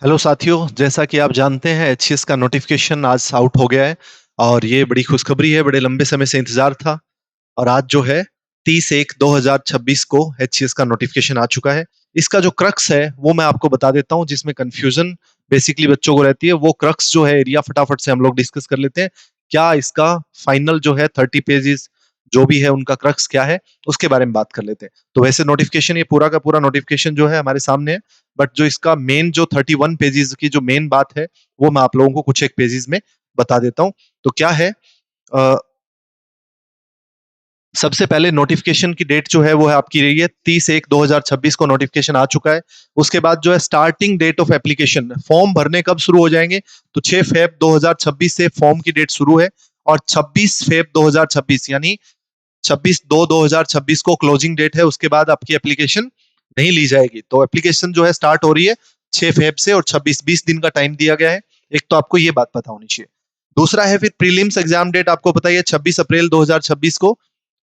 Hello साथियों, जैसा कि आप जानते हैं एचसीएस का नोटिफिकेशन आज आउट हो गया है। और ये बड़ी खुशखबरी है, बड़े लंबे समय से इंतजार था। और आज जो है 30/1/2026 को एचसीएस का नोटिफिकेशन आ चुका है। इसका जो क्रक्स है वो मैं आपको बता देता हूँ, जिसमें कंफ्यूजन बेसिकली बच्चों को रहती है। वो क्रक्स जो है एरिया फटाफट से हम लोग डिस्कस कर लेते हैं। क्या इसका फाइनल जो है 30 पेजेस जो भी है उनका क्रक्स क्या है, उसके बारे में बात कर लेते हैं। तो वैसे नोटिफिकेशन, ये पूरा का पूरा नोटिफिकेशन जो है हमारे सामने है। बट जो इसका मेन जो 31 पेजेस की जो मेन बात है, वो मैं आप लोगों को कुछ एक पेजेस में बता देता हूँ। तो क्या है, सबसे पहले नोटिफिकेशन की डेट जो है वो है आपकी रही है 30/1/2026 को नोटिफिकेशन आ चुका है। उसके बाद जो है starting date of application, form भरने कब शुरू हो जाएंगे, तो 6 फेब 2026 से फॉर्म की डेट शुरू है। और 26 फेब 2026 यानी 26/2/2026 को क्लोजिंग डेट है। उसके बाद आपकी एप्लीकेशन नहीं ली जाएगी। तो एप्लीकेशन जो है स्टार्ट हो रही है 6 फेब से, और 26 20 दिन का टाइम दिया गया है। एक तो आपको ये बात पता होनी चाहिए। दूसरा है फिर प्रीलिम्स एग्जाम डेट, आपको पता ही है 26 अप्रैल 2026 को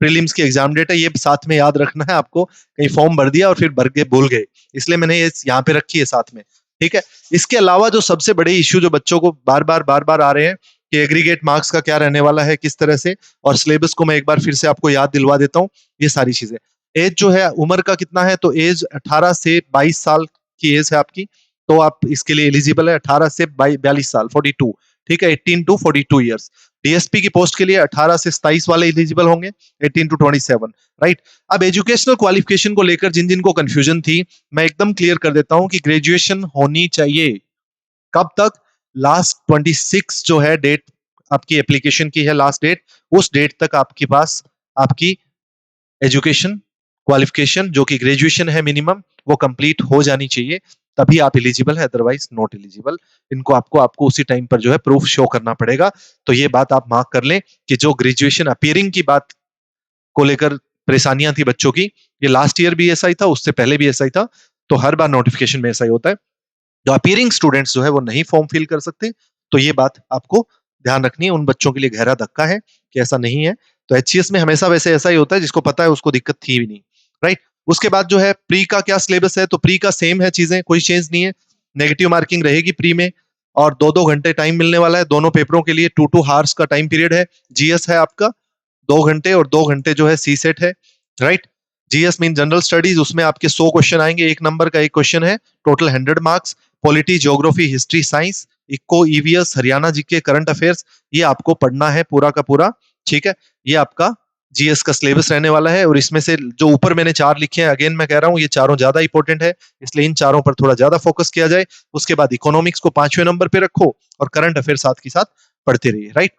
प्रीलिम्स की एग्जाम डेट है। ये साथ में याद रखना है आपको, कहीं फॉर्म भर दिया और फिर भर के भूल गए, इसलिए मैंने ये यहाँ पे रखी है साथ में। ठीक है। इसके अलावा जो सबसे बड़े इश्यू जो बच्चों को बार बार आ रहे हैं कि एग्रीगेट मार्क्स का क्या रहने वाला है, किस तरह से, और सिलेबस को मैं एक बार फिर से आपको याद दिलवा देता हूँ। ये सारी चीजें, एज जो है उम्र का कितना है, तो एज 18 से 22 साल की एज है आपकी। तो आप इसके लिए एलिजिबल है 18 से 42 साल, 42। ठीक है, 18 to 42 ईयर्स। डीएसपी की पोस्ट के लिए 18 से 27 वाले एलिजिबल होंगे, 18 to 27। राइट। अब एजुकेशनल क्वालिफिकेशन को लेकर जिन जिन को कंफ्यूजन थी, मैं एकदम क्लियर कर देता हूं कि ग्रेजुएशन होनी चाहिए। कब तक? लास्ट 26 जो है डेट आपकी एप्लीकेशन की है, लास्ट डेट, उस डेट तक आपके पास आपकी एजुकेशन क्वालिफिकेशन जो कि ग्रेजुएशन है मिनिमम, वो कंप्लीट हो जानी चाहिए। तभी आप एलिजिबल है, अदरवाइज नॉट एलिजिबल। इनको आपको आपको उसी टाइम पर जो है प्रूफ शो करना पड़ेगा। तो ये बात आप मार्क कर लें कि जो ग्रेजुएशन अपियरिंग की बात को लेकर परेशानियां थी बच्चों की, ये लास्ट ईयर भी ऐसा ही था, उससे पहले भी ऐसा ही था। तो हर बार नोटिफिकेशन में ऐसा ही होता है, जो अपीयरिंग स्टूडेंट्स जो है वो नहीं फॉर्म फिल कर सकते। तो ये बात आपको ध्यान रखनी है, उन बच्चों के लिए गहरा धक्का है कि ऐसा नहीं है। तो एचसीएस में हमेशा वैसे ऐसा ही होता है, जिसको पता है उसको दिक्कत थी भी नहीं। राइट। उसके बाद जो है प्री का क्या सिलेबस है, तो प्री का सेम है, चीजें कोई चेंज नहीं है। नेगेटिव मार्किंग रहेगी प्री में, और 2-2 घंटे टाइम मिलने वाला है दोनों पेपरों के लिए। 2-2 हार्स का टाइम पीरियड है। जीएस है आपका 2 घंटे, और 2 घंटे जो है सी सेट है। Right. GS mean general studies, उसमें आपके 100 क्वेश्चन आएंगे, 1 नंबर का एक क्वेश्चन है, total 100 marks. Polity, geography, history, science, eco, EVS, Haryana GK, current affairs, ये आपको पढ़ना है पूरा का पूरा। ठीक है। ये आपका जीएस का सिलेबस रहने वाला है। और इसमें से जो ऊपर मैंने 4 लिखे हैं, अगेन मैं कह रहा हूं ये चारों ज्यादा इंपॉर्टेंट है, इसलिए इन चारों पर थोड़ा ज्यादा फोकस किया जाए। उसके बाद इकोनॉमिक्स को 5वें नंबर पे रखो, और करंट अफेयर साथ के साथ पढ़ते रहिए। राइट।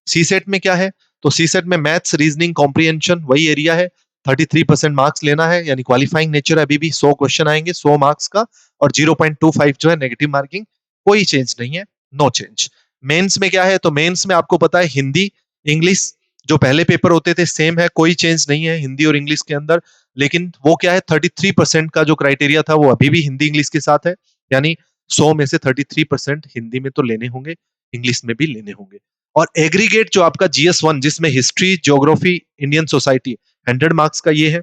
सी सेट में क्या है, तो सी सेट में मैथ्स, रीजनिंग, कॉम्प्रिहेंशन वही एरिया है। 33% मार्क्स लेना है, यानी क्वालिफाइंग नेचर है। अभी भी 100 क्वेश्चन आएंगे 100 मार्क्स का, और 0.25 जो है नेगेटिव मार्किंग। कोई चेंज नहीं है, नो चेंज। मेंस में क्या है, तो मेंस में आपको पता है हिंदी, इंग्लिश, जो पहले पेपर होते थे सेम है, कोई चेंज नहीं है हिंदी और इंग्लिश के अंदर। लेकिन वो क्या है, 33% का जो क्राइटेरिया था वो अभी भी हिंदी इंग्लिश के साथ है। यानी 100 में से 33% हिंदी में तो लेने होंगे, इंग्लिश में भी लेने होंगे। और एग्रीगेट जो आपका जीएस 1, जिसमें history, geography, Indian society, 100 marks का ये है।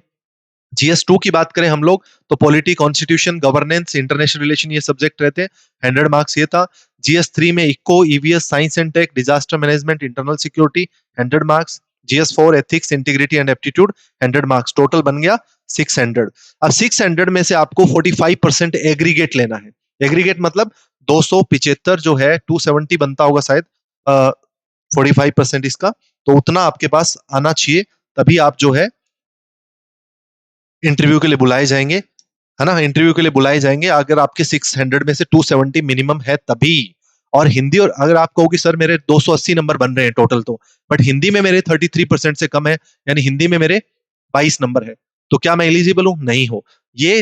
जीएस 2 की बात करें हम लोग, तो polity, constitution, governance, international relation, ये सब्जेक्ट रहते हैं। 100 मार्क्स ये था। जीएस 3 में eco, EVS, science and tech, disaster management, internal security, 100 marks. GS 4 ethics, integrity and aptitude, 100 marks. Total बन गया 600। अब 600 में से आपको 45% एग्रीगेट लेना है। एग्रीगेट मतलब 275 जो है, 270 बनता होगा शायद, 45% इसका। तो उतना आपके पास आना चाहिए, तभी आप जो है इंटरव्यू के लिए बुलाए जाएंगे, है ना। इंटरव्यू के लिए बुलाए जाएंगे अगर आपके 600 में से 270 मिनिमम है तभी। और हिंदी, और अगर आप कहो कि सर मेरे 280 नंबर बन रहे हैं टोटल, तो बट हिंदी में मेरे 33% से कम है, यानी हिंदी में मेरे 22 नंबर है, तो क्या मैं एलिजिबल हूं? नहीं हो। ये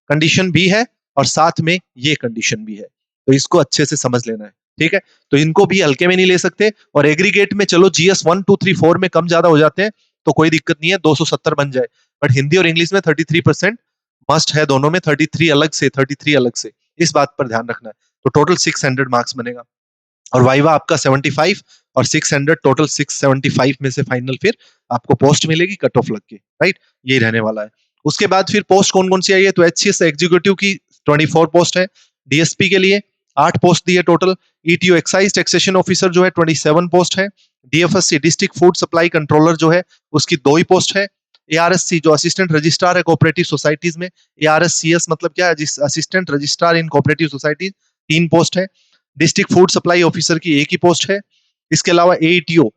कंडीशन भी है, और साथ में ये कंडीशन भी है। तो इसको अच्छे से समझ लेना है। ठीक है। तो इनको भी हल्के में नहीं ले सकते। और एग्रीगेट में चलो GS 1 2 3 4 में कम ज्यादा हो जाते हैं, तो कोई दिक्कत नहीं है, 270 बन जाए। बट हिंदी और इंग्लिश में 33% मस्ट है दोनों में, 33 अलग से। इस बात पर ध्यान रखना है। तो टोटल 600 मार्क्स बनेगा। और वाइवा आपका 75, और 600, टोटल 675 में से फाइनल फिर आपको पोस्ट मिलेगी कट ऑफ लग के। राइट। ये रहने वाला है। उसके बाद फिर पोस्ट कौन कौन सी आई है, तो एचसीएस एग्जीक्यूटिव की 24 पोस्ट है। डीएसपी के लिए 8 पोस्ट दी है total. ETO excise taxation officer जो है 27 पोस्ट है। DFSC district food supply controller जो है उसकी 2 ही पोस्ट है। एआरएससी जो असिस्टेंट रजिस्ट्रार है कोऑपरेटिव सोसाइटीज में, एआरएससीएस मतलब क्या है, असिस्टेंट रजिस्ट्रार इन कोऑपरेटिव सोसाइटीज, 3 पोस्ट है। डिस्ट्रिक्ट फूड सप्लाई ऑफिसर की 1 ही पोस्ट है। इसके अलावा एईटीओ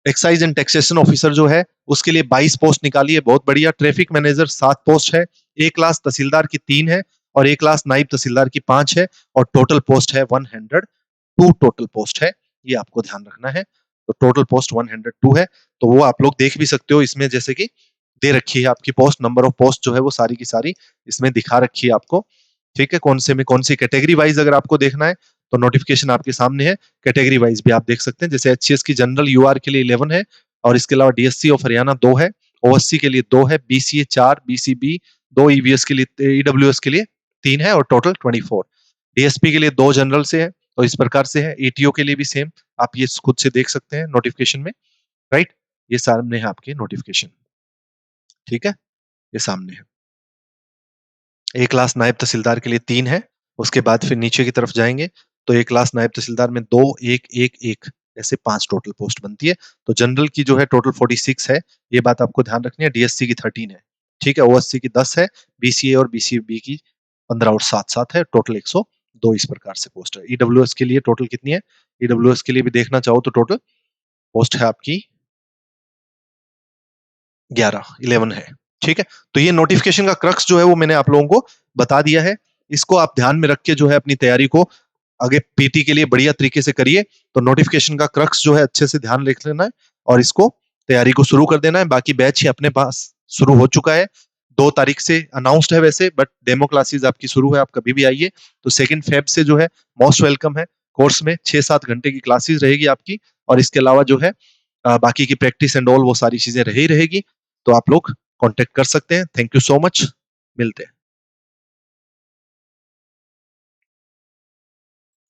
एक्साइज एंड टैक्सेशन ऑफिसर जो है उसके लिए 22 पोस्ट निकाली है, बहुत बढ़िया। ट्रैफिक मैनेजर 7 पोस्ट है। एक क्लास तहसीलदार की 3 है और एक क्लास नायब तहसीलदार की 5 है और टोटल पोस्ट है 102 टोटल पोस्ट है, ये आपको ध्यान रखना है। तो टोटल पोस्ट 102 है, तो वो आप लोग देख भी सकते हो इसमें, जैसे कि दे रखी है आपकी पोस्ट, नंबर ऑफ पोस्ट जो है वो सारी की सारी इसमें दिखा रखी है आपको। ठीक है, कौन से में कौन सी कैटेगरी वाइज अगर आपको देखना है तो नोटिफिकेशन आपके सामने है। कैटेगरी वाइज भी आप देख सकते हैं, जैसे एचसीएस की जनरल यूआर के लिए 11 है और इसके अलावा डीएससी ऑफ हरियाणा 2 है, ओएससी के लिए 2 है, बीसीए 4, बीसीबी 2, ईवीएस के लिए, ईडब्ल्यूएस के लिए 3 है और टोटल 24। डीएसपी के लिए 2 जनरल से है और इस प्रकार से है। एटीओ के लिए भी सेम, आप ये खुद से देख सकते हैं नोटिफिकेशन में, राइट। ये सामने है आपके नोटिफिकेशन, ठीक है, ये सामने है। एक क्लास नायब तहसीलदार के लिए 3 है। उसके बाद फिर नीचे की तरफ जाएंगे तो एक क्लास नायब तहसीलदार में 2, 1, 1, 1 ऐसे 5 टोटल पोस्ट बनती है। तो जनरल की जो है टोटल 46 है, ये बात आपको ध्यान रखनी है। डीएससी की 13 है, ठीक है। ओएससी की 10 है, बीसीए और बीसीबी की 15 और 7 है, टोटल 102 इस प्रकार से पोस्ट है। ईडब्ल्यूएस के लिए टोटल कितनी है, ईडब्ल्यूएस के लिए भी देखना चाहो तो टोटल पोस्ट है आपकी 11 है, ठीक है। तो ये नोटिफिकेशन का क्रक्स जो है वो मैंने आप लोगों को बता दिया है। इसको आप ध्यान में रख के जो है अपनी तैयारी को आगे पीटी के लिए बढ़िया तरीके से करिए। तो नोटिफिकेशन का क्रक्स जो है अच्छे से ध्यान रख लेना है और इसको तैयारी को शुरू कर देना है। बाकी बैच ही अपने पास शुरू हो चुका है, 2 तारीख से अनाउंस्ड है वैसे, बट डेमो क्लासेस आपकी शुरू है, आप कभी भी आइए। तो 2 फेब से जो है मोस्ट वेलकम है। कोर्स में 6-7 घंटे की क्लासेस रहेगी आपकी और इसके अलावा जो है बाकी की प्रैक्टिस एंड ऑल वो सारी चीजें रही रहेगी। तो आप लोग कांटेक्ट कर सकते हैं। थैंक यू सो मच, मिलते हैं।